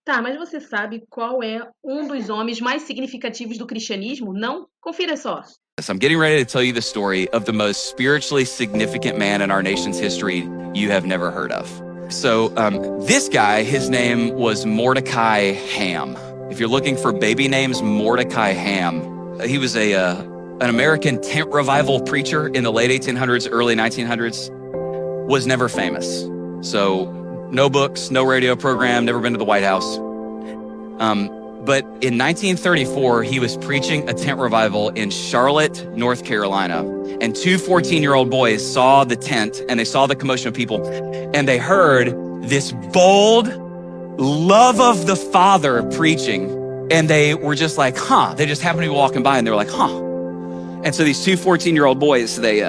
Tá, mas você sabe qual é um dos homens mais significativos do cristianismo? Não? Confira só. I'm getting ready to tell you the story of the most spiritually significant man in our nation's history you have never heard of. So, this guy, his name was Mordecai Ham. If you're looking for baby names, Mordecai Ham. He was an American tent revival preacher in the late 1800s, early 1900s. Was never famous. So, no books, no radio program, never been to the White House. But in 1934, he was preaching a tent revival in Charlotte, North Carolina. And two 14-year-old boys saw the tent and they saw the commotion of people. And they heard this bold love of the Father preaching. And they were just like, huh. They just happened to be walking by and they were like, huh. And so these two 14-year-old boys, they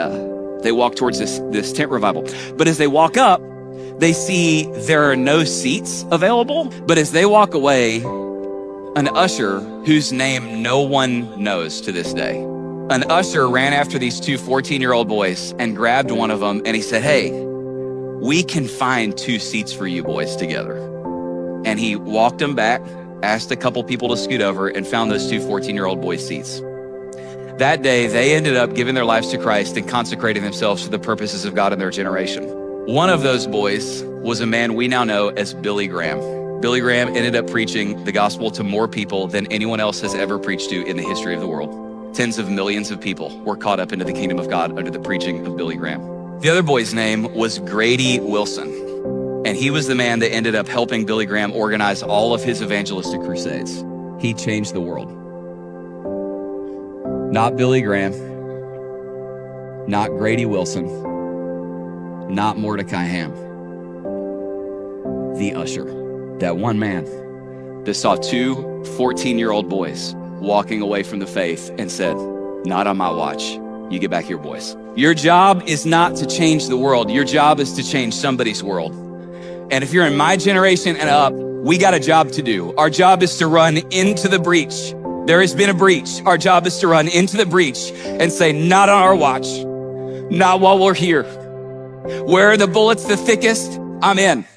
walk towards this tent revival. But as they walk up, they see there are no seats available. But as they walk away, an usher whose name no one knows to this day. An usher ran after these two 14-year-old boys and grabbed one of them and he said, hey, we can find two seats for you boys together. And he walked them back, asked a couple people to scoot over and found those two 14-year-old boys seats. That day, they ended up giving their lives to Christ and consecrating themselves to the purposes of God in their generation. One of those boys was a man we now know as Billy Graham. Billy Graham ended up preaching the gospel to more people than anyone else has ever preached to in the history of the world. Tens of millions of people were caught up into the kingdom of God under the preaching of Billy Graham. The other boy's name was Grady Wilson, and he was the man that ended up helping Billy Graham organize all of his evangelistic crusades. He changed the world. Not Billy Graham, not Grady Wilson, not Mordecai Ham. The usher. That one man that saw two 14-year-old boys walking away from the faith and said, not on my watch. You get back here, boys. Your job is not to change the world. Your job is to change somebody's world. And if you're in my generation and up, we got a job to do. Our job is to run into the breach. There has been a breach. Our job is to run into the breach and say, not on our watch, not while we're here. Where are the bullets the thickest? I'm in.